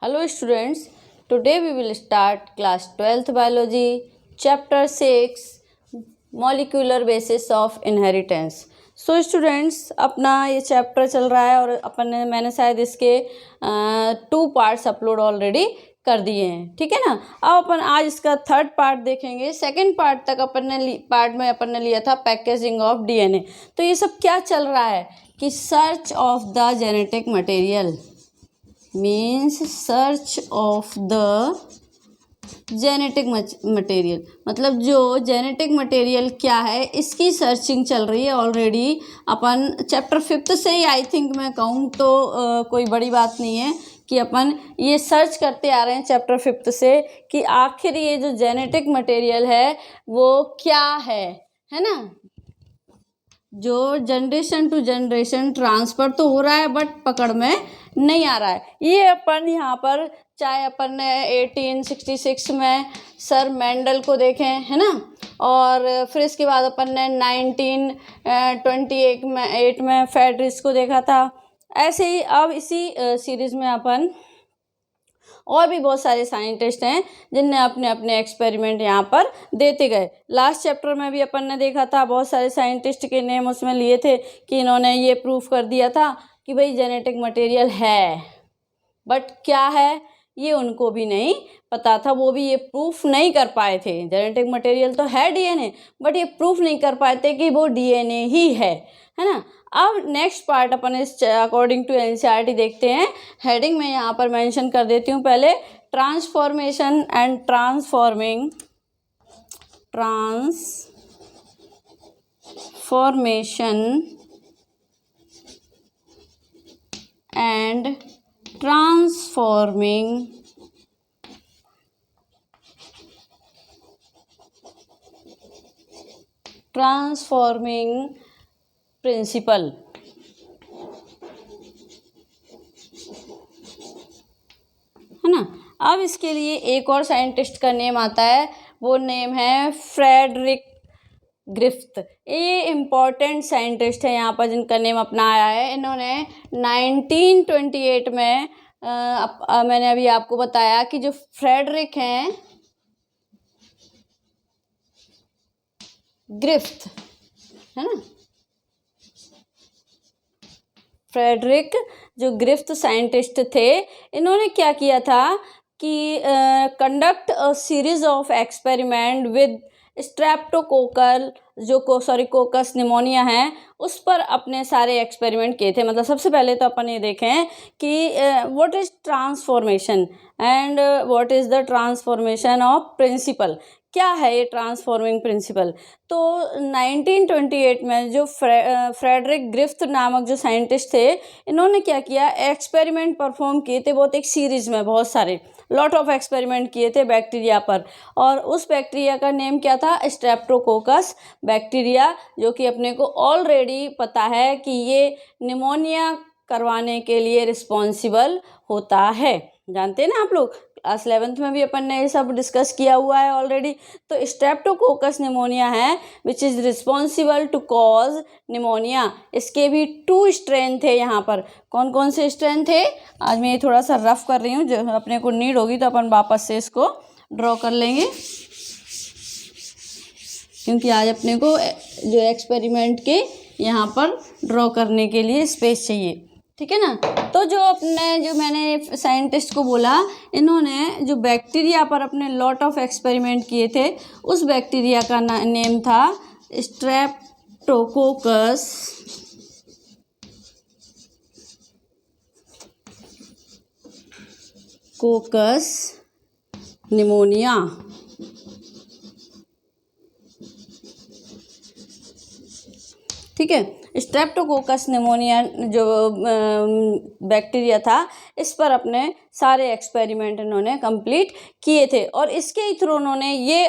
Hello students, today we will start class 12th biology, chapter 6, molecular basis of inheritance. So students, अपना ये chapter चल रहा है और मैंने शायद इसके 2 पार्ट्स अपलोड ऑलरेडी कर दिए हैं, ठीक है ना। अब अपन आज इसका 3rd पार्ट देखेंगे। 2nd पार्ट तक अपन ने लिया था पैकेजिंग ऑफ डीएनए। तो ये सब क्या चल रहा है कि search of the genetic material means search of the genetic material, मतलब जो जेनेटिक मटेरियल क्या है इसकी सर्चिंग चल रही है ऑलरेडी। अपन चैप्टर 5th से ही आई थिंक मैं कहूँ तो कोई बड़ी बात नहीं है कि अपन ये सर्च करते आ रहे हैं चैप्टर 5th से कि आखिर ये जो जेनेटिक मटेरियल है वो क्या है ना। जो जनरेशन टू जनरेशन ट्रांसफ़र तो हो रहा है बट पकड़ में नहीं आ रहा है। ये अपन यहाँ पर चाहे अपन ने 1866 में सर मेंडल को देखें, है ना, और फिर इसके बाद अपन ने 1928 में फेडरिस को देखा था। ऐसे ही अब इसी सीरीज़ में अपन और भी बहुत सारे साइंटिस्ट हैं जिनने अपने अपने एक्सपेरिमेंट यहाँ पर देते गए। लास्ट चैप्टर में भी अपन ने देखा था बहुत सारे साइंटिस्ट के नेम उसमें लिए थे कि इन्होंने ये प्रूफ कर दिया था कि भाई जेनेटिक मटेरियल है, बट क्या है ये उनको भी नहीं पता था, वो भी ये प्रूफ नहीं कर पाए थे। जेनेटिक मटेरियल तो है डीएनए, बट ये प्रूफ नहीं कर पाए थे कि वो डीएनए ही है ना। अब नेक्स्ट पार्ट अपन इस अकॉर्डिंग टू एनसीईआरटी देखते हैं। हेडिंग में यहाँ पर मेंशन कर देती हूँ पहले, transformation and transforming and transforming principle, है ना। अब इसके लिए एक और साइंटिस्ट का नेम आता है, वो नेम है फ्रेडरिक ग्रिफ्थ। ये इम्पॉर्टेंट साइंटिस्ट है यहाँ पर जिनका नेम अपना आया है। इन्होंने 1928 में मैंने अभी आपको बताया कि जो फ्रेडरिक हैं ग्रिफ्थ, है ना, फ्रेडरिक जो ग्रिफ्थ साइंटिस्ट थे, इन्होंने क्या किया था कि conduct a series of experiment with streptococcal कोकस pneumonia है, उस पर अपने सारे एक्सपेरिमेंट किए थे। मतलब सबसे पहले तो अपन ये देखें कि what is transformation and what is the transformation of principle. क्या है ये ट्रांसफॉर्मिंग प्रिंसिपल? तो 1928 में जो फ्रेडरिक ग्रिफ्थ नामक जो साइंटिस्ट थे, इन्होंने क्या किया, एक्सपेरिमेंट परफॉर्म किए थे बहुत, एक सीरीज़ में बहुत सारे लॉट ऑफ एक्सपेरिमेंट किए थे बैक्टीरिया पर। और उस बैक्टीरिया का नेम क्या था, स्ट्रेप्टोकोकस बैक्टीरिया, जो कि अपने को ऑलरेडी पता है कि ये निमोनिया करवाने के लिए रिस्पॉन्सिबल होता है। जानते हैं ना आप लोग, क्लास 11th में भी अपन ने ये सब डिस्कस किया हुआ है ऑलरेडी। तो स्ट्रेप्टोकोकस निमोनिया है which is responsible to cause pneumonia. इसके भी 2 स्ट्रेन थे यहाँ पर। कौन कौन से स्ट्रेन थे, आज मैं ये थोड़ा सा रफ कर रही हूँ, जो अपने को नीड होगी तो अपन वापस से इसको ड्रॉ कर लेंगे, क्योंकि आज अपने को जो एक्सपेरिमेंट के यहाँ पर ड्रॉ करने के लिए स्पेस चाहिए, ठीक है ना। तो जो मैंने साइंटिस्ट को बोला, इन्होंने जो बैक्टीरिया पर अपने लॉट ऑफ एक्सपेरिमेंट किए थे, उस बैक्टीरिया का नेम था स्ट्रेप्टोकोकस निमोनिया। ठीक है, स्ट्रेप्टोकोकस निमोनिया जो बैक्टीरिया था, इस पर अपने सारे एक्सपेरिमेंट इन्होंने कंप्लीट किए थे। और इसके थ्रू उन्होंने ये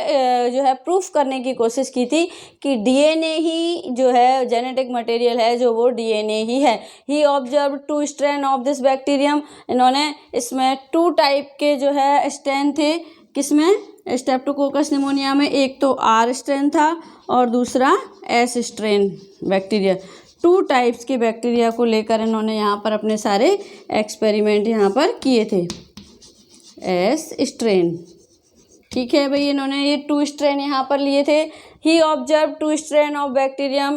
जो है प्रूफ करने की कोशिश की थी कि डीएनए ही जो है जेनेटिक मटेरियल है, जो वो डीएनए ही है। He observe 2 strain of this bacterium. इन्होंने इसमें 2 टाइप के जो है स्ट्रेन थे, किसमें, स्ट्रेप्टोकोकस निमोनिया में। एक तो आर स्ट्रेन था और दूसरा एस स्ट्रेन बैक्टीरिया। 2 टाइप्स के बैक्टीरिया को लेकर इन्होंने यहाँ पर अपने सारे एक्सपेरिमेंट यहाँ पर किए थे। S strain. ठीक है भाई, इन्होंने ये 2 स्ट्रेन यहाँ पर लिए थे। He observe 2 strain of bacterium,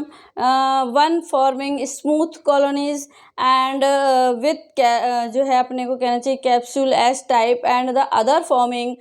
one forming smooth colonies and with जो है अपने को कहना चाहिए capsule S type, and the other forming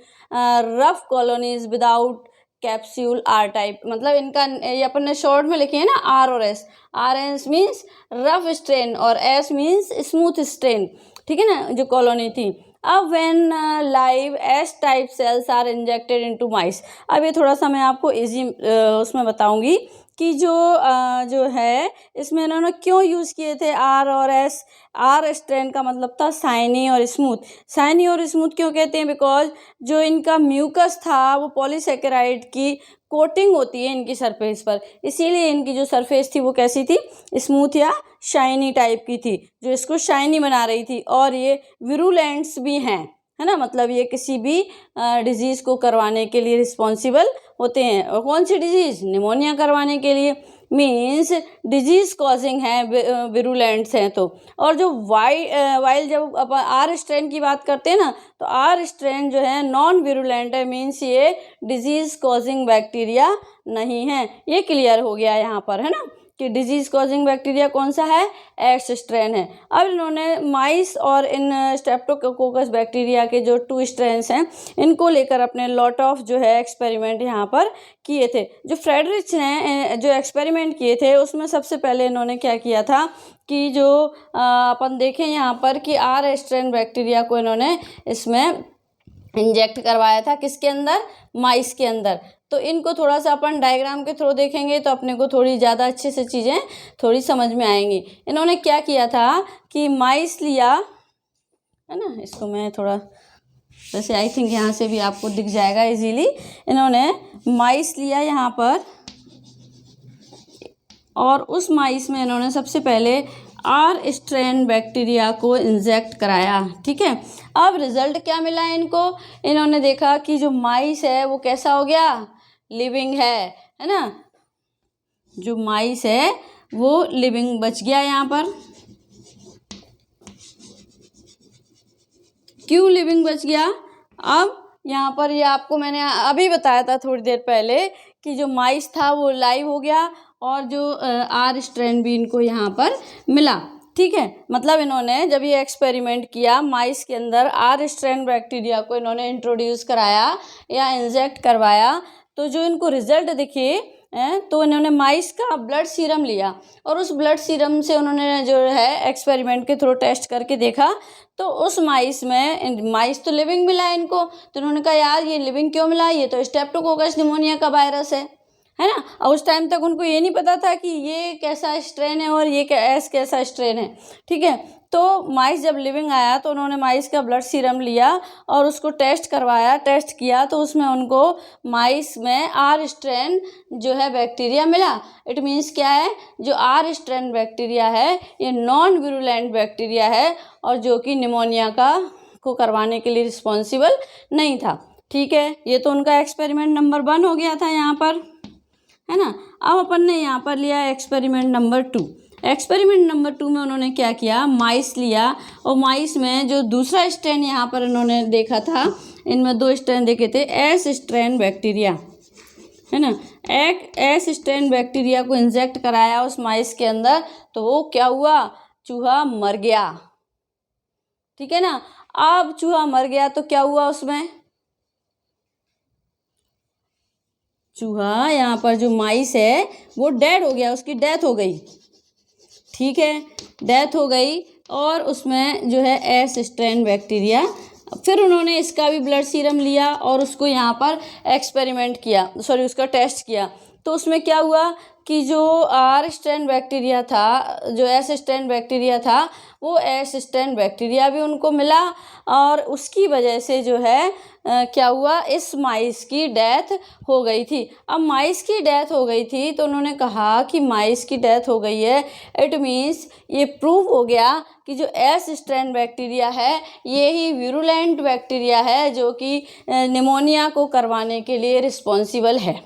rough colonies without capsule R type. मतलब इनका ये अपन ने शॉर्ट में लिखे है ना, आर और S. R S means rough strain और एस मीन्स स्मूथ स्ट्रेन, ठीक है ना, जो कॉलोनी थी। अब when live S type cells are injected into mice. अब ये थोड़ा सा मैं आपको इजी उसमें बताऊंगी कि जो है इसमें इन्होंने क्यों यूज़ किए थे आर और एस। आर स्ट्रेन का मतलब था शाइनी और स्मूथ। शाइनी और स्मूथ क्यों कहते हैं? बिकॉज जो इनका म्यूकस था वो पॉलीसेकेराइड की कोटिंग होती है इनकी सरफेस पर, इसीलिए इनकी जो सरफेस थी वो कैसी थी? स्मूथ या शाइनी टाइप की थी, जो इसको शाइनी बना रही थी। और ये विरुलेंट्स भी हैं, है ना, मतलब ये किसी भी डिजीज़ को करवाने के लिए रिस्पॉन्सिबल होते हैं। और कौन सी डिजीज़? निमोनिया करवाने के लिए, मीन्स डिजीज़ कॉजिंग है, विरुलेंट्स हैं तो। और जो वाइल जब अपन आर स्ट्रेन की बात करते हैं ना, तो आर स्ट्रेन जो है नॉन विरुलेंट है, मीन्स ये डिजीज़ कॉजिंग बैक्टीरिया नहीं है। ये क्लियर हो गया यहाँ पर, है ना, कि डिजीज़ कॉजिंग बैक्टीरिया कौन सा है? एक्स स्ट्रेन है। अब इन्होंने माइस और इन स्ट्रेप्टोकोकस बैक्टीरिया के जो 2 स्ट्रेन्स हैं इनको लेकर अपने लॉट ऑफ जो है एक्सपेरिमेंट यहाँ पर किए थे। जो फ्रेडरिच ने जो एक्सपेरिमेंट किए थे उसमें सबसे पहले इन्होंने क्या किया था कि जो अपन देखें यहाँ पर कि आर स्ट्रेन बैक्टीरिया को इन्होंने इसमें इंजेक्ट करवाया था, किसके अंदर? माइस के अंदर। तो इनको थोड़ा सा अपन डायग्राम के थ्रू देखेंगे तो अपने को थोड़ी ज़्यादा अच्छे से चीज़ें थोड़ी समझ में आएंगी। इन्होंने क्या किया था कि माइस लिया, है ना, इसको मैं थोड़ा वैसे आई थिंक यहाँ से भी आपको दिख जाएगा इजीली। इन्होंने माइस लिया यहाँ पर और उस माइस में इन्होंने सबसे पहले आर स्ट्रेन बैक्टीरिया को इंजेक्ट कराया। ठीक है, अब रिजल्ट क्या मिला इनको? इन्होंने देखा कि जो माइस है वो कैसा हो गया? लिविंग है ना, जो माइस है वो लिविंग बच गया। यहाँ पर क्यों लिविंग बच गया? अब यहाँ पर ये आपको मैंने अभी बताया था थोड़ी देर पहले कि जो माइस था वो लाइव हो गया और जो आर स्ट्रेन भी इनको यहाँ पर मिला। ठीक है, मतलब इन्होंने जब ये एक्सपेरिमेंट किया माइस के अंदर आर स्ट्रेन बैक्टीरिया को इन्होंने इंट्रोड्यूस कराया या इंजेक्ट करवाया, तो जो इनको रिजल्ट दिखे तो इन्होंने माइस का ब्लड सीरम लिया और उस ब्लड सीरम से उन्होंने जो है एक्सपेरिमेंट के थ्रू टेस्ट करके देखा तो उस माइस में माइस तो लिविंग मिला इनको। तो उन्होंने कहा यार ये लिविंग क्यों मिला? ये तो स्ट्रेप्टोकोकस निमोनिया का वायरस है ना। और उस टाइम तक उनको ये नहीं पता था कि ये कैसा स्ट्रेन है और ये कैसा स्ट्रेन है। ठीक है, तो माइस जब लिविंग आया तो उन्होंने माइस का ब्लड सीरम लिया और उसको टेस्ट करवाया, टेस्ट किया तो उसमें उनको माइस में आर स्ट्रेन जो है बैक्टीरिया मिला। इट मीन्स क्या है? जो आर स्ट्रेन बैक्टीरिया है ये नॉन विरुलेंट बैक्टीरिया है और जो कि निमोनिया को करवाने के लिए रिस्पॉन्सिबल नहीं था। ठीक है, ये तो उनका एक्सपेरिमेंट नंबर 1 हो गया था यहाँ पर, है ना। अब अपन ने यहाँ पर लिया एक्सपेरिमेंट नंबर 2। एक्सपेरिमेंट नंबर 2 में उन्होंने क्या किया? माइस लिया और माइस में जो दूसरा स्ट्रेन यहाँ पर इन्होंने देखा था, इनमें 2 स्ट्रेन देखे थे, एस स्ट्रेन बैक्टीरिया, है ना। एक एस स्ट्रेन बैक्टीरिया को इंजेक्ट कराया उस माइस के अंदर, तो वो क्या हुआ? चूहा मर गया। ठीक है ना। अब चूहा मर गया तो क्या हुआ उसमें? चूहा यहाँ पर जो माइस है वो डेड हो गया, उसकी डेथ हो गई। ठीक है, डेथ हो गई और उसमें जो है एस स्ट्रेन बैक्टीरिया, फिर उन्होंने इसका भी ब्लड सीरम लिया और उसको यहाँ पर एक्सपेरिमेंट किया, उसका टेस्ट किया। तो उसमें क्या हुआ कि जो आर स्ट्रेन बैक्टीरिया था, जो एस स्ट्रेन बैक्टीरिया था, वो एस स्ट्रेन बैक्टीरिया भी उनको मिला और उसकी वजह से जो है क्या हुआ? इस माइस की डेथ हो गई थी। अब माइस की डेथ हो gई थी तो उन्होंने कहा कि माइस की डेथ हो गई है, इट मीन्स ये प्रूव हो गया कि जो एस स्ट्रेन बैक्टीरिया है ये ही विरुलेंट बैक्टीरिया है जो कि निमोनिया को करवाने के लिए रिस्पॉन्सिबल है।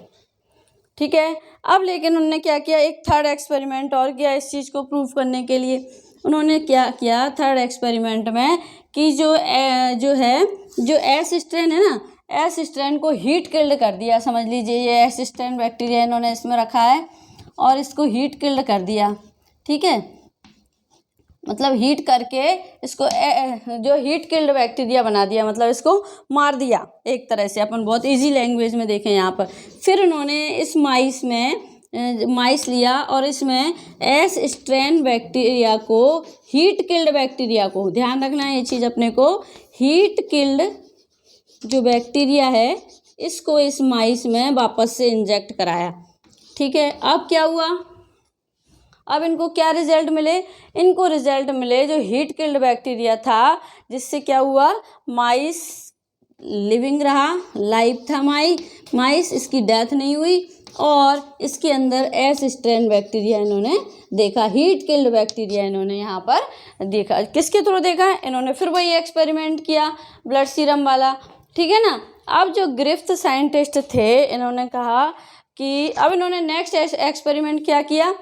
ठीक है, अब लेकिन उन्होंने क्या किया? एक थर्ड एक्सपेरिमेंट और किया इस चीज़ को प्रूव करने के लिए। उन्होंने क्या किया थर्ड एक्सपेरिमेंट में कि जो एस स्ट्रेन है ना, एस स्ट्रेन को हीट किल्ड कर दिया। समझ लीजिए ये एस स्ट्रेन बैक्टीरिया इन्होंने इसमें रखा है और इसको हीट किल्ड कर दिया। ठीक है, मतलब हीट करके इसको जो हीट किल्ड बैक्टीरिया बना दिया, मतलब इसको मार दिया एक तरह से। अपन बहुत इजी लैंग्वेज में देखें यहाँ पर। फिर उन्होंने इस माइस लिया और इसमें एस स्ट्रेन बैक्टीरिया को, हीट किल्ड बैक्टीरिया को, ध्यान रखना है ये चीज़ अपने को, हीट किल्ड जो बैक्टीरिया है इसको इस माइस में वापस से इंजेक्ट कराया। ठीक है, अब क्या हुआ, अब इनको क्या रिजल्ट मिले, इनको रिजल्ट मिले जो हीट किल्ड बैक्टीरिया था, जिससे क्या हुआ, माइस लिविंग रहा, लाइव था माइस, इसकी डेथ नहीं हुई और इसके अंदर एस स्ट्रेन बैक्टीरिया इन्होंने देखा, हीट किल्ड बैक्टीरिया इन्होंने यहाँ पर देखा। किसके थ्रू देखा, इन्होंने फिर वही एक्सपेरिमेंट किया ब्लड सीरम वाला। ठीक है ना। अब जो ग्रिफ्थ साइंटिस्ट थे इन्होंने कहा कि अब इन्होंने नेक्स्ट एक्सपेरिमेंट क्या किया,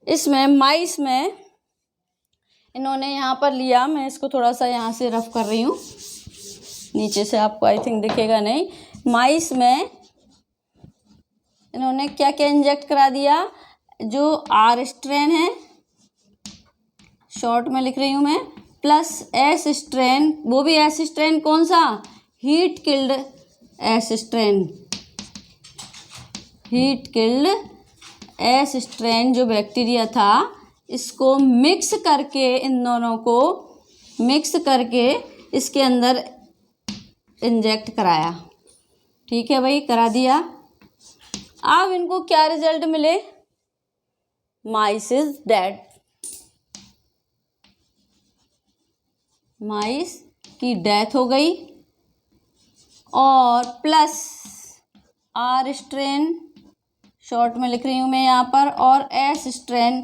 इसमें माइस में इन्होंने यहाँ पर लिया, मैं इसको थोड़ा सा यहाँ से रफ कर रही हूँ, नीचे से आपको आई थिंक दिखेगा नहीं। माइस में इन्होंने क्या क्या इंजेक्ट करा दिया, जो आर स्ट्रेन है, शॉर्ट में लिख रही हूँ मैं, प्लस एस स्ट्रेन, वो भी एस स्ट्रेन कौन सा, heat killed S strain, heat killed S strain जो बैक्टीरिया था, इसको मिक्स करके, इन दोनों को मिक्स करके इसके अंदर इंजेक्ट कराया। ठीक है भाई, करा दिया। अब इनको क्या रिजल्ट मिले, माइस इज डेड, माइस की डेथ हो गई, और प्लस आर स्ट्रेन, शॉर्ट में लिख रही हूँ मैं यहाँ पर, और एस स्ट्रेन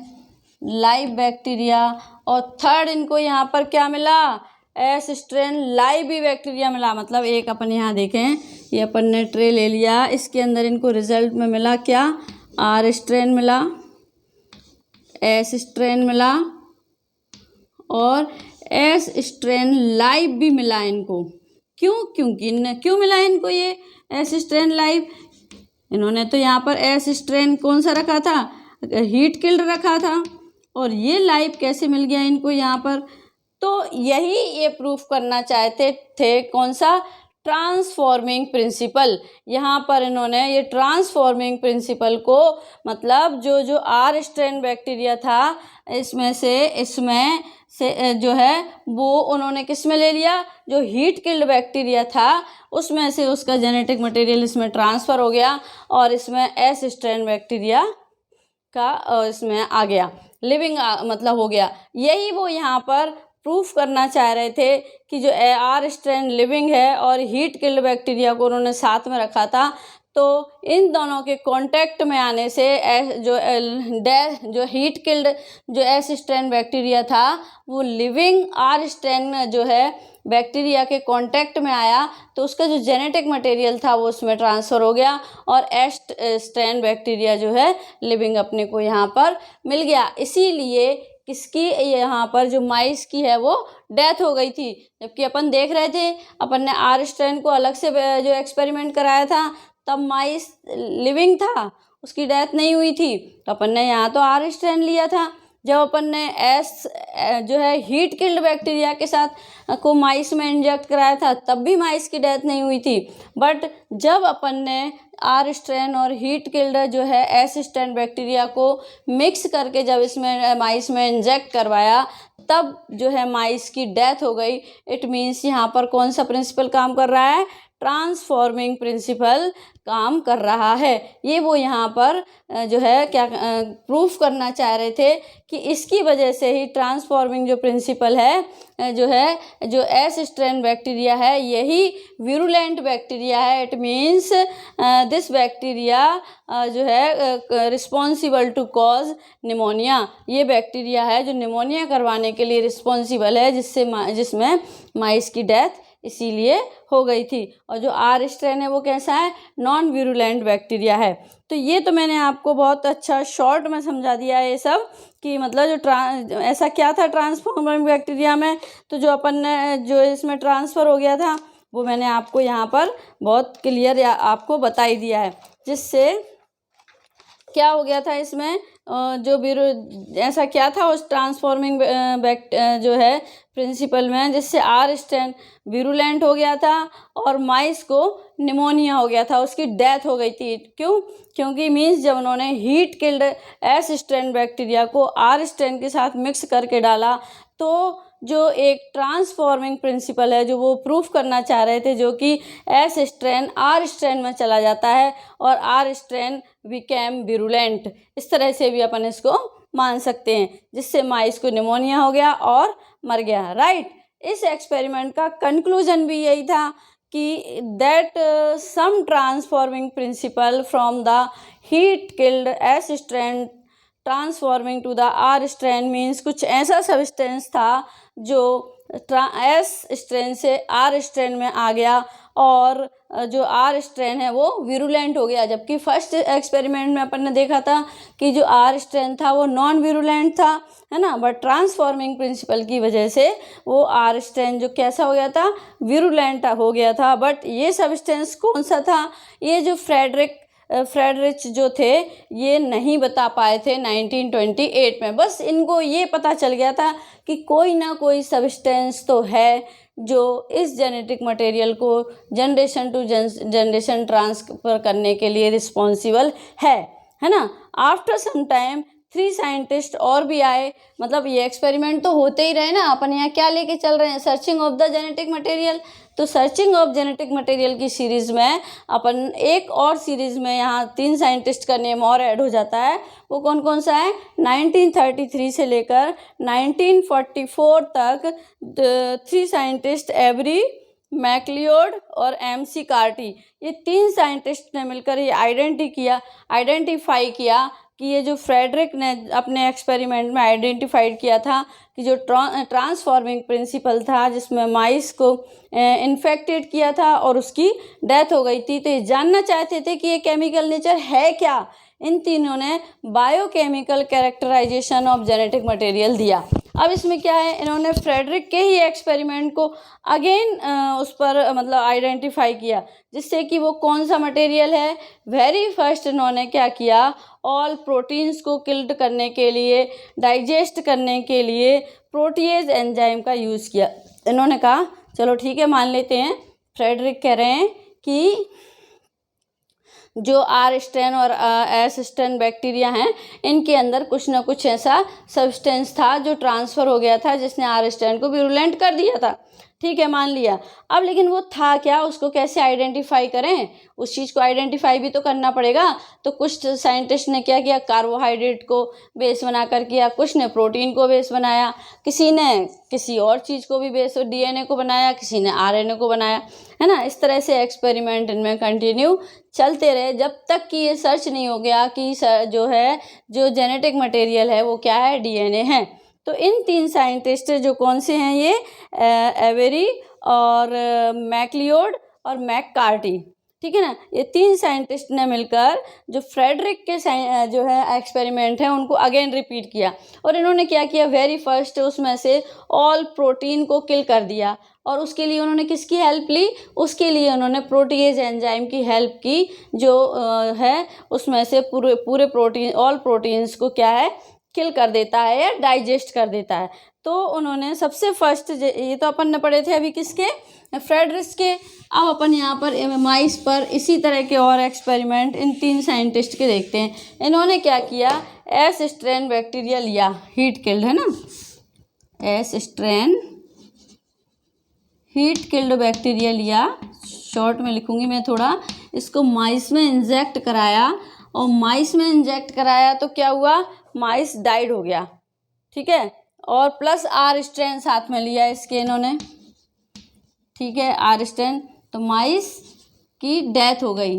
लाइव बैक्टीरिया, और थर्ड इनको यहाँ पर क्या मिला, एस स्ट्रेन लाइव भी बैक्टीरिया मिला। मतलब एक अपन यहाँ देखें, ये अपन ने ट्रे ले लिया, इसके अंदर इनको रिजल्ट में मिला क्या, आर स्ट्रेन मिला, एस स्ट्रेन मिला और एस स्ट्रेन लाइव भी मिला इनको। क्यों मिला इनको ये एस स्ट्रेन लाइव, इन्होंने तो यहाँ पर एस स्ट्रेन कौन सा रखा था, हीट किल्ड रखा था, और ये लाइव कैसे मिल गया इनको यहाँ पर। तो यही ये प्रूफ करना चाहते थे, कौन सा, ट्रांसफॉर्मिंग प्रिंसिपल। यहाँ पर इन्होंने ये ट्रांसफॉर्मिंग प्रिंसिपल को, मतलब जो आर स्ट्रेन बैक्टीरिया था इसमें से जो है वो उन्होंने किस में ले लिया, जो हीट किल्ड बैक्टीरिया था उसमें से उसका जेनेटिक मटेरियल इसमें ट्रांसफ़र हो गया और इसमें एस स्ट्रेन बैक्टीरिया का इसमें आ गया, लिविंग मतलब हो गया। यही वो यहाँ पर प्रूफ करना चाह रहे थे कि जो आर स्ट्रेन लिविंग है और हीट किल्ड बैक्टीरिया को उन्होंने साथ में रखा था, तो इन दोनों के कांटेक्ट में आने से जो हीट किल्ड जो एस स्ट्रेन बैक्टीरिया था वो लिविंग आर स्ट्रेन जो है बैक्टीरिया के कांटेक्ट में आया, तो उसका जो जेनेटिक मटेरियल था वो उसमें ट्रांसफ़र हो गया और एस स्ट्रेन बैक्टीरिया जो है लिविंग अपने को यहाँ पर मिल गया। इसीलिए किसकी, यहाँ पर जो माइस की है वो डेथ हो गई थी, जबकि अपन देख रहे थे, अपन ने आर स्ट्रेन को अलग से जो एक्सपेरिमेंट कराया था तब माइस लिविंग था, उसकी डेथ नहीं हुई थी। तो अपन ने यहाँ तो आर स्ट्रेन लिया था। जब अपन ने एस जो है हीट किल्ड बैक्टीरिया के साथ को माइस में इंजेक्ट कराया था तब भी माइस की डेथ नहीं हुई थी। बट जब अपन ने आर स्ट्रेन और हीट किल्ड जो है एस स्ट्रेन बैक्टीरिया को मिक्स करके जब इसमें माइस में इंजेक्ट करवाया तब जो है माइस की डेथ हो गई। इट मीन्स यहाँ पर कौन सा प्रिंसिपल काम कर रहा है, ट्रांसफॉर्मिंग प्रिंसिपल काम कर रहा है। ये वो यहाँ पर जो है क्या प्रूफ करना चाह रहे थे कि इसकी वजह से ही ट्रांसफॉर्मिंग जो प्रिंसिपल है जो एस स्ट्रेन बैक्टीरिया है यही विरुलेंट बैक्टीरिया है। इट मीन्स दिस बैक्टीरिया जो है रिस्पॉन्सिबल टू कॉज निमोनिया। ये बैक्टीरिया है जो निमोनिया करवाने के लिए रिस्पॉन्सिबल है, जिसमें माइस की डेथ इसीलिए हो गई थी। और जो आर स्ट्रेन है वो कैसा है, नॉन विरुलेंट बैक्टीरिया है। तो ये तो मैंने आपको बहुत अच्छा शॉर्ट में समझा दिया है ये सब कि मतलब जो ऐसा क्या था ट्रांसफॉर्मिंग बैक्टीरिया में। तो जो अपन ने जो इसमें ट्रांसफ़र हो गया था वो मैंने आपको यहाँ पर बहुत क्लियर आपको बता ही दिया है। जिससे क्या हो गया था इसमें जो ऐसा क्या था उस ट्रांसफॉर्मिंग जो है प्रिंसिपल में, जिससे आर स्ट्रेन विरुलेंट हो गया था और माइस को निमोनिया हो गया था, उसकी डेथ हो गई थी। क्यों? क्योंकि मीन्स जब उन्होंने heat killed S strain bacteria को आर स्ट्रेन के साथ मिक्स करके डाला तो जो एक ट्रांसफॉर्मिंग प्रिंसिपल है जो वो प्रूफ करना चाह रहे थे, जो कि एस स्ट्रेन आर स्ट्रेन में चला जाता है और आर स्ट्रेन बिकेम विरुलेंट। इस तरह से भी अपन इसको मान सकते हैं, जिससे माइस को निमोनिया हो गया और मर गया। राइट। इस एक्सपेरिमेंट का कंक्लूजन भी यही था कि that some transforming principle from the heat killed S strain transforming to the R strain means कुछ ऐसा सब्सटेंस था जो एस स्ट्रेन से आर स्ट्रेन में आ गया और जो आर स्ट्रेन है वो विरुलेंट हो गया। जबकि फर्स्ट एक्सपेरिमेंट में अपन ने देखा था कि जो आर स्ट्रेन था वो नॉन विरुलेंट था, है ना, बट ट्रांसफॉर्मिंग प्रिंसिपल की वजह से वो आर स्ट्रेन जो कैसा हो गया था, विरुलेंट हो गया था। बट ये सब्सटेंस कौन सा था, ये जो फ्रेडरिच जो थे ये नहीं बता पाए थे 1928 में। बस इनको ये पता चल गया था कि कोई ना कोई सब्सटेंस तो है जो इस जेनेटिक मटेरियल को जनरेशन टू जनरेशन ट्रांसफर करने के लिए रिस्पॉन्सिबल है ना। आफ्टर सम टाइम 3 साइंटिस्ट और भी आए। मतलब ये एक्सपेरिमेंट तो होते ही रहे ना, अपन यहाँ क्या लेके चल रहे हैं, searching of the genetic material. तो सर्चिंग ऑफ जेनेटिक मटेरियल की सीरीज़ में अपन एक और सीरीज़ में यहाँ 3 साइंटिस्ट का नेम और ऐड हो जाता है। वो कौन कौन सा है, 1933 से लेकर 1944 तक 3 साइंटिस्ट एवरी मैक्लियोड और MC कार्टी, ये 3 साइंटिस्ट ने मिलकर ये आइडेंटिफाई किया कि ये जो फ्रेडरिक ने अपने एक्सपेरिमेंट में आइडेंटिफाइड किया था कि जो ट्रांसफॉर्मिंग प्रिंसिपल था जिसमें माइस को इन्फेक्टेड किया था और उसकी डेथ हो गई थी। तो ये जानना चाहते थे कि ये केमिकल नेचर है क्या। इन तीनों ने biochemical characterisation of genetic material दिया। अब इसमें क्या है, इन्होंने फ्रेडरिक के ही एक्सपेरिमेंट को अगेन उस पर मतलब आइडेंटिफाई किया, जिससे कि वो कौन सा मटेरियल है। वेरी फर्स्ट इन्होंने क्या किया, ऑल प्रोटीन्स को किल्ड करने के लिए, डाइजेस्ट करने के लिए प्रोटीएज एंजाइम का यूज़ किया। इन्होंने कहा चलो ठीक है, मान लेते हैं फ्रेडरिक कह रहे हैं कि जो आर स्ट्रेन और एस स्ट्रेन बैक्टीरिया हैं इनके अंदर कुछ ना कुछ ऐसा सब्सटेंस था जो ट्रांसफ़र हो गया था जिसने आर स्ट्रेन को विरुलेंट कर दिया था। ठीक है, मान लिया। अब लेकिन वो था क्या, उसको कैसे आइडेंटिफाई करें, उस चीज़ को आइडेंटिफाई भी तो करना पड़ेगा। तो कुछ साइंटिस्ट ने क्या किया, कार्बोहाइड्रेट को बेस बनाकर किया, कुछ ने प्रोटीन को बेस बनाया, किसी ने किसी और चीज़ को भी बेस DNA को बनाया, किसी ने RNA को बनाया, है ना। इस तरह से एक्सपेरिमेंट इनमें कंटिन्यू चलते रहे जब तक कि ये सर्च नहीं हो गया कि जो जेनेटिक मटेरियल है वो क्या है, DNA है। तो इन 3 साइंटिस्ट जो कौन से हैं, ये एवेरी और मैक्लियोड और मैककार्टी, ठीक है ना। ये 3 साइंटिस्ट ने मिलकर जो फ्रेडरिक के जो है एक्सपेरिमेंट है उनको अगेन रिपीट किया। और इन्होंने क्या किया, वेरी फर्स्ट उसमें से ऑल प्रोटीन को किल कर दिया। और उसके लिए उन्होंने किसकी हेल्प ली, उसके लिए उन्होंने प्रोटीएज एंजाइम की हेल्प की, जो है उसमें से पूरे प्रोटीन ऑल प्रोटीन्स को क्या है, किल कर देता है या डाइजेस्ट कर देता है। तो उन्होंने सबसे फर्स्ट, ये तो अपन ने पढ़े थे अभी किसके, फ्रेडरिक के। अब अपन यहाँ पर माइस पर इसी तरह के और एक्सपेरिमेंट इन 3 साइंटिस्ट के देखते हैं। इन्होंने क्या किया, एस स्ट्रेन बैक्टीरिया लिया, हीट किल्ड, है ना, S strain heat killed bacteria लिया, शॉर्ट में लिखूंगी मैं थोड़ा, इसको माइस में इंजेक्ट कराया। और माइस में इंजेक्ट कराया तो क्या हुआ, माइस डाइड हो गया, ठीक है। और प्लस आर स्ट्रेन साथ में लिया इसके इन्होंने, ठीक है, आर स्ट्रेन, तो माइस की डेथ हो गई,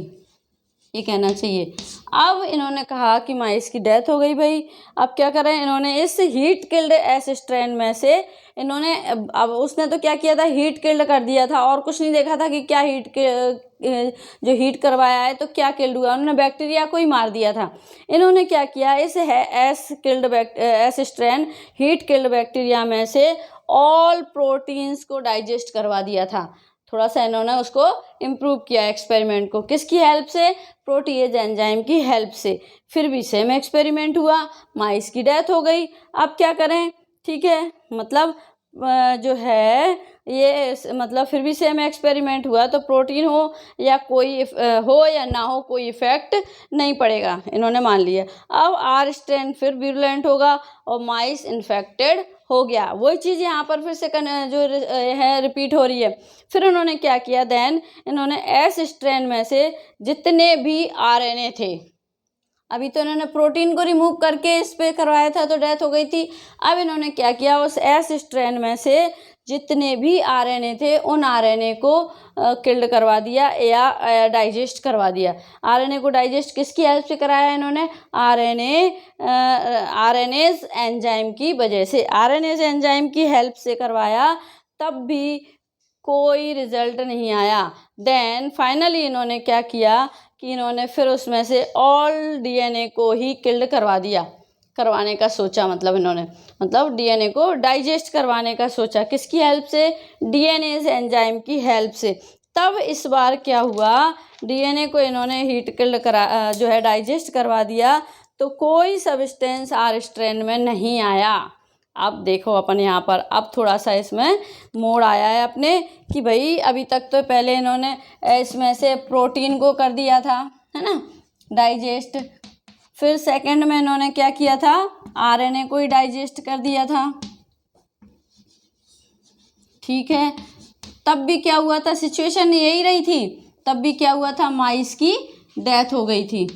ये कहना चाहिए। अब इन्होंने कहा कि माइस की डेथ हो गई भाई। अब क्या करें, इन्होंने इस हीट किल्ड एस स्ट्रेन में से इन्होंने अब उसने तो क्या किया था, हीट किल्ड कर दिया था और कुछ नहीं देखा था कि क्या जो हीट करवाया है तो क्या किल्ड हुआ, उन्होंने बैक्टीरिया को ही मार दिया था। इन्होंने क्या किया, इस S strain heat killed bacteria में से ऑल प्रोटीन्स को डाइजेस्ट करवा दिया था। थोड़ा सा इन्होंने उसको इम्प्रूव किया एक्सपेरिमेंट को, किसकी हेल्प से, प्रोटीएज एंजाइम की हेल्प से। फिर भी सेम एक्सपेरिमेंट हुआ, माइस की डेथ हो गई। अब क्या करें, ठीक है, मतलब जो है ये मतलब फिर भी सेम एक्सपेरिमेंट हुआ तो प्रोटीन हो या कोई हो या ना हो कोई इफेक्ट नहीं पड़ेगा, इन्होंने मान लिया। अब आर स्ट्रेन फिर विरुलेंट होगा और माइस इन्फेक्टेड हो गया। वही चीज़ यहाँ पर फिर से जो है रिपीट हो रही है। फिर उन्होंने क्या किया, देन इन्होंने एस स्ट्रेन में से जितने भी आरएनए थे, अभी तो इन्होंने प्रोटीन को रिमूव करके इस पे करवाया था तो डेथ हो गई थी। अब इन्होंने क्या किया, उस एस स्ट्रेन में से जितने भी आरएनए थे उन आरएनए को किल्ड करवा दिया या डाइजेस्ट करवा दिया। आरएनए को डाइजेस्ट किसकी हेल्प से कराया इन्होंने, आरएनएज एंजाइम की वजह से, आरएनएज एंजाइम की हेल्प से करवाया, तब भी कोई रिजल्ट नहीं आया। देन फाइनली इन्होंने क्या किया कि इन्होंने फिर उसमें से ऑल डीएनए को ही किल्ड करवा दिया, करवाने का सोचा, मतलब इन्होंने डीएनए को डाइजेस्ट करवाने का सोचा, किसकी हेल्प से, डीएनए एंजाइम की हेल्प से। तब इस बार क्या हुआ, डीएनए को इन्होंने हीट किल्ड जो है डाइजेस्ट करवा दिया तो कोई सब्सटेंस आर स्ट्रेन में नहीं आया। अब देखो अपन यहाँ पर अब थोड़ा सा इसमें मोड़ आया है अपने कि भाई अभी तक तो पहले इन्होंने इसमें से प्रोटीन को कर दिया था, है ना, डाइजेस्ट। फिर सेकंड में इन्होंने क्या किया था, आरएनए को ही डाइजेस्ट कर दिया था, ठीक है। तब भी क्या हुआ था, सिचुएशन यही रही थी, तब भी क्या हुआ था, माइस की डेथ हो गई थी।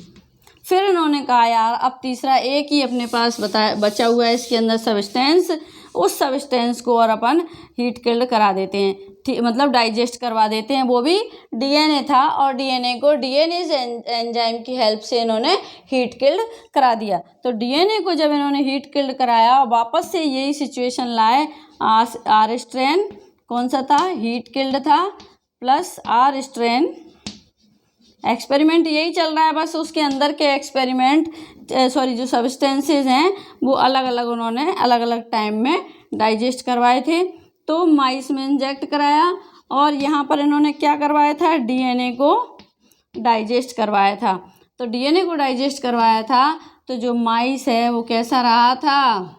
फिर उन्होंने कहा यार अब तीसरा एक ही अपने पास बचा हुआ है इसके अंदर सब्सटेंस, उस सब्सटेंस को और अपन हीट किल्ड करा देते हैं, मतलब डाइजेस्ट करवा देते हैं। वो भी डीएनए था और डीएनए को डीएनए एंजाइम की हेल्प से इन्होंने हीट किल्ड करा दिया। तो डीएनए को जब इन्होंने हीट किल्ड कराया वापस से यही सिचुएशन लाए, आर स्ट्रेन कौन सा था, हीट किल्ड था, प्लस आर स्ट्रेन, एक्सपेरिमेंट यही चल रहा है, बस उसके अंदर के एक्सपेरिमेंट जो सब्सटेंसेस हैं वो अलग अलग उन्होंने अलग अलग टाइम में डाइजेस्ट करवाए थे। तो माइस में इंजेक्ट कराया और यहाँ पर इन्होंने क्या करवाया था, डीएनए को डाइजेस्ट करवाया था। तो डीएनए को डाइजेस्ट करवाया था तो जो माइस है वो कैसा रहा था,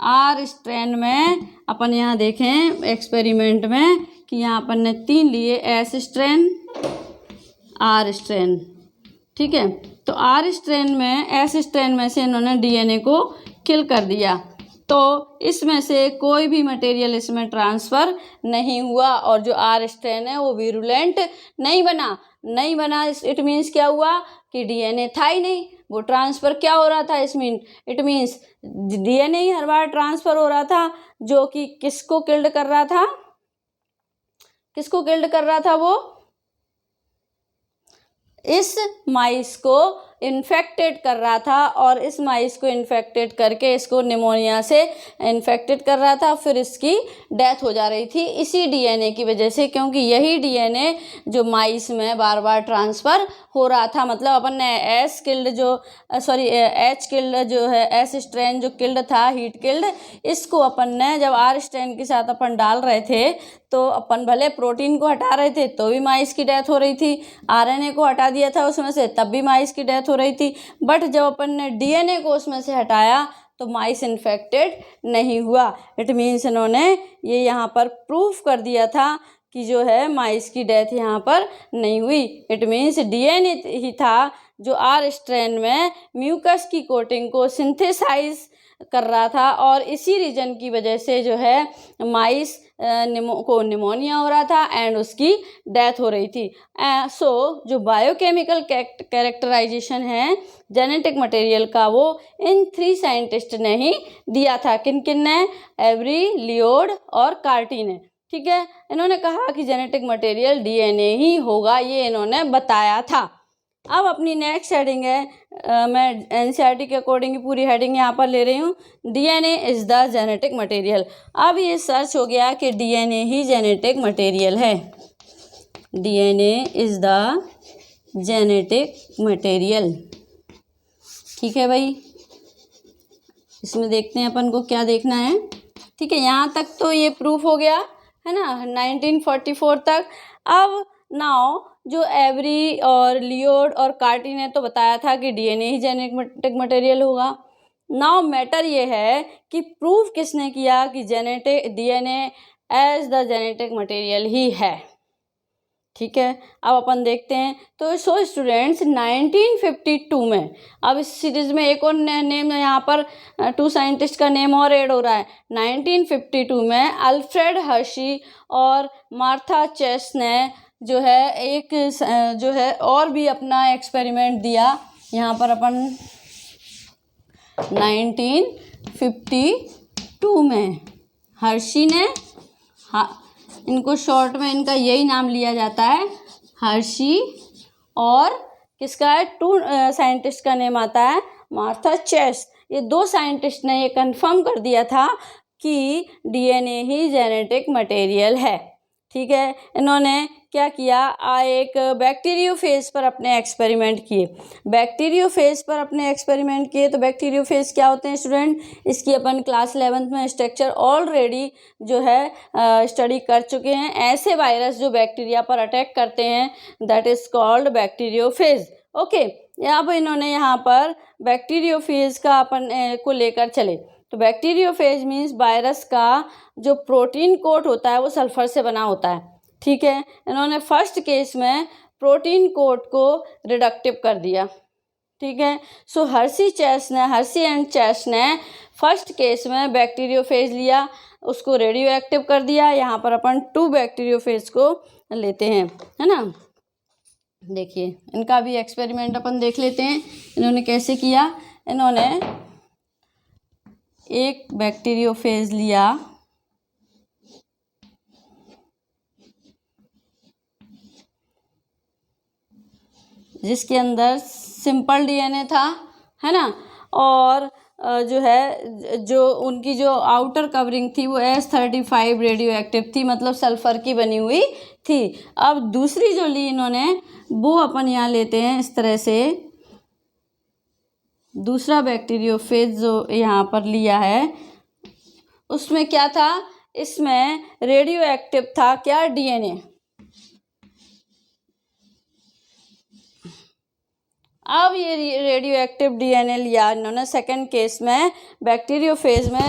आर स्ट्रेन में। अपन यहाँ देखें एक्सपेरिमेंट में कि यहाँ अपन ने 3 लिए, एस स्ट्रेन, आर स्ट्रेन, ठीक है। तो आर स्ट्रेन में, एस स्ट्रेन में से इन्होंने डीएनए को किल कर दिया तो इसमें से कोई भी मटेरियल इसमें ट्रांसफ़र नहीं हुआ और जो आर स्ट्रेन है वो विरुलेंट नहीं बना। इट मीन्स क्या हुआ कि डीएनए था ही नहीं, वो ट्रांसफ़र क्या हो रहा था, it means DNA he her bar transfer हो रहा था, जो कि किसको किल्ड कर रहा था, वो इस माइस को इन्फेक्टेड कर रहा था और इस माइस को इन्फेक्टेड करके इसको निमोनिया से इन्फेक्टेड कर रहा था, फिर इसकी डेथ हो जा रही थी इसी डीएनए की वजह से, क्योंकि यही डीएनए जो माइस में बार बार ट्रांसफ़र हो रहा था। मतलब अपन ने एच किल्ड जो है, एस स्ट्रेन जो किल्ड था, हीट किल्ड, इसको अपन ने जब आर स्ट्रेन के साथ अपन डाल रहे थे तो अपन भले प्रोटीन को हटा रहे थे तो भी माइस की डेथ हो रही थी, आरएनए को हटा दिया था उसमें से तब भी माइस की डेथ हो रही थी, बट जब अपन ने डीएनए को उसमें से हटाया तो माइस इन्फेक्टेड नहीं हुआ। इट मीन्स इन्होंने ये यहाँ पर प्रूफ कर दिया था कि जो है माइस की डेथ यहाँ पर नहीं हुई। इट मीन्स डीएनए ही था जो आर स्ट्रेन में म्यूकस की कोटिंग को सिंथेसाइज कर रहा था और इसी रीजन की वजह से जो है माइस को निमोनिया हो रहा था एंड उसकी डेथ हो रही थी। सो जो बायोकेमिकल कैरेक्टराइजेशन है जेनेटिक मटेरियल का, वो इन 3 साइंटिस्ट ने ही दिया था। किन किन ने, एवरी, लियोड और कार्टी ने, ठीक है। इन्होंने कहा कि जेनेटिक मटेरियल डीएनए ही होगा, ये इन्होंने बताया था। अब अपनी नेक्स्ट हेडिंग है, मैं एनसीईआरटी के अकॉर्डिंग पूरी हेडिंग यहाँ पर ले रही हूँ, DNA is the genetic material. अब ये सर्च हो गया कि डीएनए ही जेनेटिक मटेरियल है, DNA is the genetic material. ठीक है भाई, इसमें देखते हैं अपन को क्या देखना है। ठीक है, यहाँ तक तो ये प्रूफ हो गया है ना, 1944 तक। अब नाउ जो एवरी और लियोड और कार्टी ने तो बताया था कि डीएनए ही जेनेटिक मटेरियल होगा। नाउ मैटर ये है कि प्रूफ किसने किया कि genetic DNA as the genetic material ही है। ठीक है, अब अपन देखते हैं। तो सो स्टूडेंट्स 1952 में, अब इस सीरीज में एक और नेम यहाँ पर 2 साइंटिस्ट का नेम और ऐड हो रहा है। 1952 में अल्फ्रेड हर्शी और मार्था चेस ने जो है एक जो है और भी अपना एक्सपेरिमेंट दिया। यहाँ पर अपन 1952 में हर्शी ने, हाँ इनको शॉर्ट में इनका यही नाम लिया जाता है, हर्शी, और किसका है 2 साइंटिस्ट का नेम आता है मार्था चेस। ये 2 साइंटिस्ट ने ये कंफर्म कर दिया था कि डीएनए ही जेनेटिक मटेरियल है। ठीक है, इन्होंने क्या किया, एक बैक्टीरियोफेज पर अपने एक्सपेरिमेंट किए। बैक्टीरियोफेज पर अपने एक्सपेरिमेंट किए तो बैक्टीरियोफेज क्या होते हैं स्टूडेंट, इसकी अपन क्लास 11th में स्ट्रक्चर ऑलरेडी जो है स्टडी कर चुके हैं। ऐसे वायरस जो बैक्टीरिया पर अटैक करते हैं that is called bacteriophage. Okay, अब इन्होंने यहाँ पर बैक्टीरियोफेज का अपन को लेकर चले। तो बैक्टीरियोफेज मीन्स वायरस का जो प्रोटीन कोट होता है वो सल्फर से बना होता है। ठीक है, इन्होंने फर्स्ट केस में प्रोटीन कोट को रिडक्टिव कर दिया। ठीक है, सो हर्शी एंड चेस ने फर्स्ट केस में बैक्टीरियोफेज लिया, उसको रेडियो एक्टिव कर दिया। यहाँ पर अपन 2 बैक्टीरियोफेज को लेते हैं, है ना। देखिए इनका भी एक्सपेरिमेंट अपन देख लेते हैं, इन्होंने कैसे किया। इन्होंने एक बैक्टीरियोफेज लिया, जिसके अंदर सिंपल डीएनए था, है ना, और जो है जो उनकी जो आउटर कवरिंग थी वो S35 रेडियो एक्टिव थी, मतलब सल्फर की बनी हुई थी। अब दूसरी जो ली इन्होंने वो अपन यहाँ लेते हैं इस तरह से, दूसरा बैक्टीरियोफेज जो यहाँ पर लिया है उसमें क्या था, इसमें रेडियो एक्टिव था क्या, डीएनए। अब ये रेडियो एक्टिव डीएनए लिया इन्होंने सेकंड केस में, बैक्टीरियोफेज में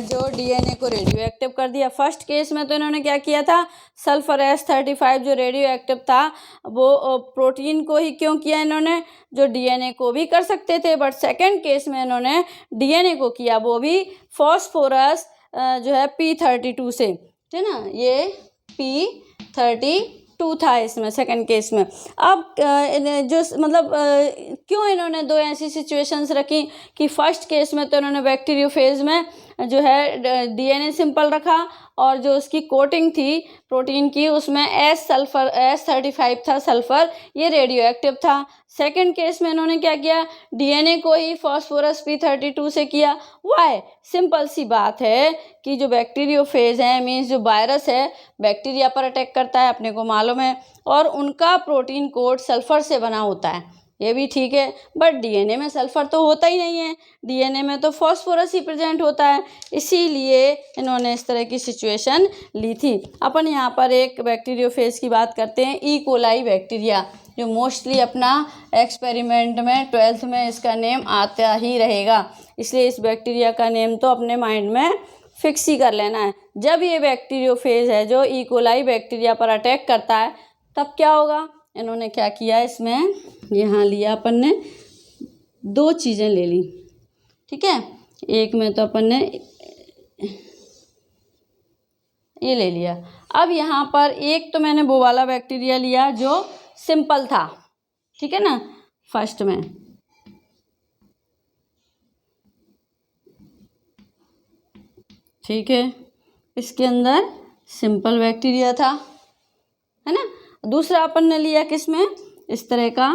जो डीएनए को रेडियो एक्टिव कर दिया। फर्स्ट केस में तो इन्होंने क्या किया था, सल्फर S35 जो रेडियो एक्टिव था वो प्रोटीन को ही क्यों किया इन्होंने, जो डीएनए को भी कर सकते थे, बट सेकंड केस में इन्होंने डीएनए को किया, वो भी फॉस्फोरस जो है P32 से, है ना, ये P32 था इसमें सेकंड केस में। अब जो मतलब क्यों इन्होंने 2 ऐसी सिचुएशंस रखी कि फर्स्ट केस में तो इन्होंने बैक्टीरियोफेज में जो है डीएनए सिंपल रखा और जो उसकी कोटिंग थी प्रोटीन की उसमें S35 था सल्फर, ये रेडियो एक्टिव था। सेकंड केस में इन्होंने क्या किया, डीएनए को ही फॉस्फोरस P32 से किया। वाई, सिंपल सी बात है कि जो बैक्टीरियोफेज है मीन्स जो वायरस है बैक्टीरिया पर अटैक करता है, अपने को मालूम है, और उनका प्रोटीन कोड सल्फर से बना होता है, ये भी ठीक है, बट डीएनए में सल्फर तो होता ही नहीं है, डीएनए में तो फॉस्फोरस ही प्रेजेंट होता है, इसीलिए इन्होंने इस तरह की सिचुएशन ली थी। अपन यहाँ पर एक बैक्टीरियोफेज की बात करते हैं, ई कोलाई बैक्टीरिया, जो मोस्टली अपना एक्सपेरिमेंट में 12th में इसका नेम आता ही रहेगा, इसलिए इस बैक्टीरिया का नेम तो अपने माइंड में फिक्स ही कर लेना है। जब ये बैक्टीरियोफेज है जो ई कोलाई बैक्टीरिया पर अटैक करता है तब क्या होगा, इन्होंने क्या किया, इसमें यहाँ लिया अपन ने 2 चीज़ें ले ली। ठीक है, एक में तो अपन ने ये ले लिया। अब यहाँ पर एक तो मैंने वो वाला बैक्टीरिया लिया जो सिंपल था, ठीक है ना, फर्स्ट में, ठीक है, इसके अंदर सिंपल बैक्टीरिया था, है ना। दूसरा अपन ने लिया किस में, इस तरह का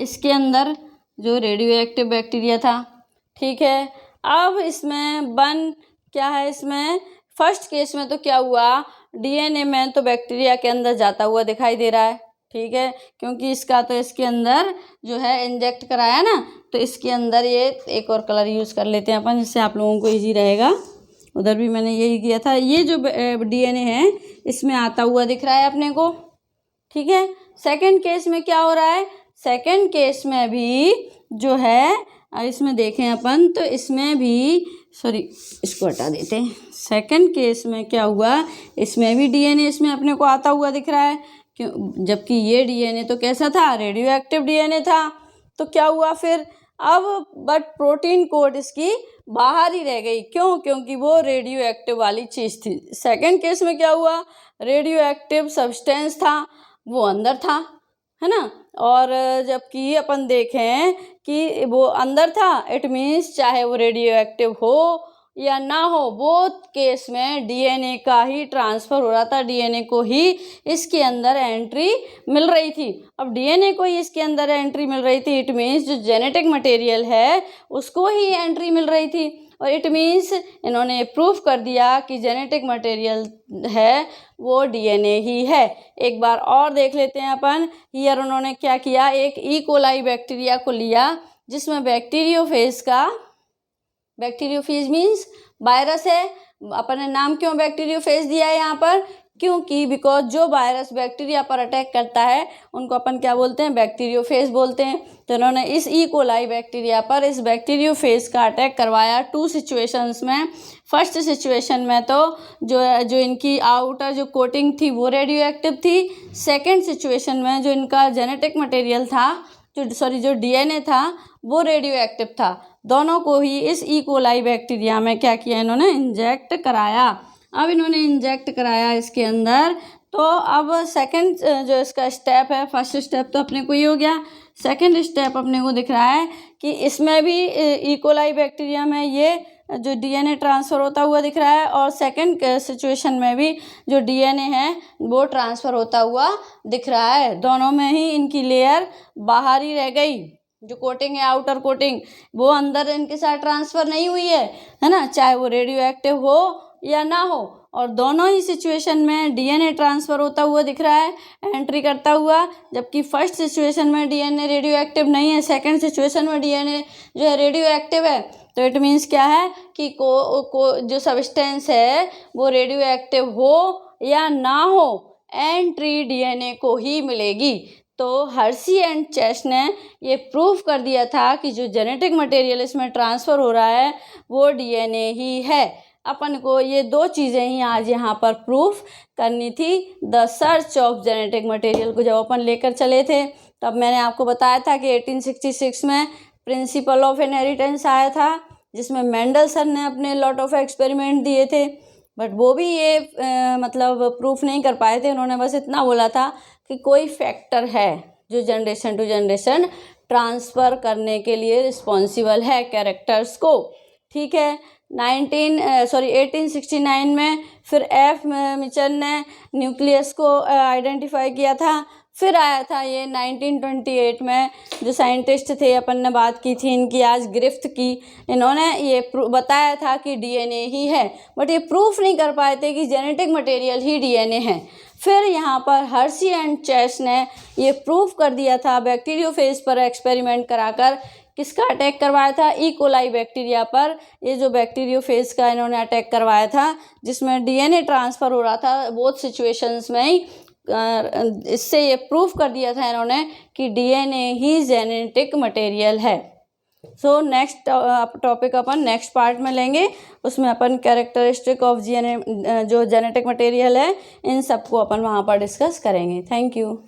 इसके अंदर जो रेडियो एक्टिव बैक्टीरिया था, ठीक है। अब इसमें क्या है, इसमें फर्स्ट केस में तो क्या हुआ, डीएनए में तो बैक्टीरिया के अंदर जाता हुआ दिखाई दे रहा है, ठीक है, क्योंकि इसका तो इसके अंदर जो है इंजेक्ट कराया ना, तो इसके अंदर ये एक और कलर यूज़ कर लेते हैं अपन, जिससे आप लोगों को ईजी रहेगा। उधर भी मैंने यही किया था। ये जो डीएनए है इसमें आता हुआ दिख रहा है अपने को, ठीक है। सेकंड केस में क्या हो रहा है, सेकंड केस में भी जो है इसमें देखें अपन तो इसमें भी, सॉरी इसको हटा देते हैं। सेकंड केस में क्या हुआ, इसमें भी डीएनए इसमें अपने को आता हुआ दिख रहा है, क्यों, जबकि ये डीएनए तो कैसा था, रेडियो एक्टिव डीएनए था। तो क्या हुआ फिर, अब बट प्रोटीन कोड इसकी बाहर ही रह गई, क्यों, क्योंकि वो रेडियो एक्टिव वाली चीज़ थी। सेकंड केस में क्या हुआ, रेडियो एक्टिव सब्सटेंस था वो अंदर था, है ना, और जबकि अपन देखें कि वो अंदर था, इट मीन्स चाहे वो रेडियो एक्टिव हो या ना हो, बोथ केस में डीएनए का ही ट्रांसफ़र हो रहा था, डीएनए को ही इसके अंदर एंट्री मिल रही थी। अब डीएनए को ही इसके अंदर एंट्री मिल रही थी, इट मीन्स जो जेनेटिक मटेरियल है उसको ही एंट्री मिल रही थी, और इट मीन्स इन्होंने प्रूफ कर दिया कि जेनेटिक मटेरियल है वो डीएनए ही है। एक बार और देख लेते हैं अपन। हियर उन्होंने क्या किया, एक ई कोलाई बैक्टीरिया को लिया जिसमें बैक्टीरियोफेज मीन्स वायरस है। अपन ने नाम क्यों बैक्टीरियोफेज दिया है यहाँ पर, क्योंकि बिकॉज जो वायरस बैक्टीरिया पर अटैक करता है उनको अपन क्या बोलते हैं, बैक्टीरियोफेज बोलते हैं। तो उन्होंने इस ई कोलाई बैक्टीरिया पर इस बैक्टीरियोफेज का अटैक करवाया 2 सिचुएशंस में। फर्स्ट सिचुएशन में तो जो इनकी आउटर जो कोटिंग थी वो रेडियो एक्टिव थी। सेकेंड सिचुएशन में जो इनका जेनेटिक मटेरियल था, जो डीएनए था वो रेडियो एक्टिव था। दोनों को ही इस ई कोलाई बैक्टीरिया में क्या किया, इन्होंने इंजेक्ट कराया। अब इन्होंने इंजेक्ट कराया इसके अंदर, तो अब सेकंड जो इसका स्टेप है, फर्स्ट स्टेप तो अपने को ये हो गया, सेकंड स्टेप अपने को दिख रहा है कि इसमें भी ई कोलाई बैक्टीरिया में ये जो डीएनए ट्रांसफ़र होता हुआ दिख रहा है, और सेकंड सिचुएशन में भी जो डीएनए है वो ट्रांसफ़र होता हुआ दिख रहा है। दोनों में ही इनकी लेयर बाहर ही रह गई, जो कोटिंग है आउटर कोटिंग वो अंदर इनके साथ ट्रांसफ़र नहीं हुई है ना, चाहे वो रेडियो एक्टिव हो या ना हो। और दोनों ही सिचुएशन में डीएनए ट्रांसफ़र होता हुआ दिख रहा है, एंट्री करता हुआ, जबकि फर्स्ट सिचुएशन में डीएनए रेडियो एक्टिव नहीं है, सेकंड सिचुएशन में डीएनए जो है रेडियो एक्टिव है। तो इट मीन्स क्या है कि जो सब्सटेंस है वो रेडियो एक्टिव हो या ना हो, एंट्री डीएनए को ही मिलेगी। तो हर्शी एंड चेस ने ये प्रूफ कर दिया था कि जो जेनेटिक मटेरियल इसमें ट्रांसफ़र हो रहा है वो डीएनए ही है। अपन को ये 2 चीज़ें ही आज यहाँ पर प्रूफ करनी थी। The search of genetic material को जब अपन लेकर चले थे तब मैंने आपको बताया था कि 1866 में प्रिंसिपल ऑफ इनहेरिटेंस आया था, जिसमें मेंडलसन ने अपने लॉट ऑफ एक्सपेरिमेंट दिए थे, बट वो भी ये मतलब प्रूफ नहीं कर पाए थे। उन्होंने बस इतना बोला था कि कोई फैक्टर है जो जनरेशन टू जनरेशन ट्रांसफ़र करने के लिए रिस्पॉन्सिबल है कैरेक्टर्स को, ठीक है। 1869 में फिर एफ मिचल ने न्यूक्लियस को आइडेंटिफाई किया था। फिर आया था ये 1928 में जो साइंटिस्ट थे, अपन ने बात की थी इनकी आज, ग्रिफ्थ की, इन्होंने ये बताया था कि डीएनए ही है, बट ये प्रूफ नहीं कर पाए थे कि जेनेटिक मटेरियल ही डीएनए है। फिर यहाँ पर हर्शी एंड चेस ने ये प्रूफ कर दिया था बैक्टीरियोफेज पर एक्सपेरिमेंट कराकर। किसका अटैक करवाया था, ई कोलाई बैक्टीरिया पर। ये जो बैक्टीरियोफेज का इन्होंने अटैक करवाया था जिसमें डीएनए ट्रांसफ़र हो रहा था बोथ सिचुएशंस में ही। इससे ये प्रूफ कर दिया था इन्होंने कि डीएनए ही जेनेटिक मटेरियल है। सो नेक्स्ट टॉपिक अपन नेक्स्ट पार्ट में लेंगे, उसमें अपन कैरेक्टरिस्टिक ऑफ जो जेनेटिक मटेरियल है इन सबको अपन वहाँ पर डिस्कस करेंगे। Thank you.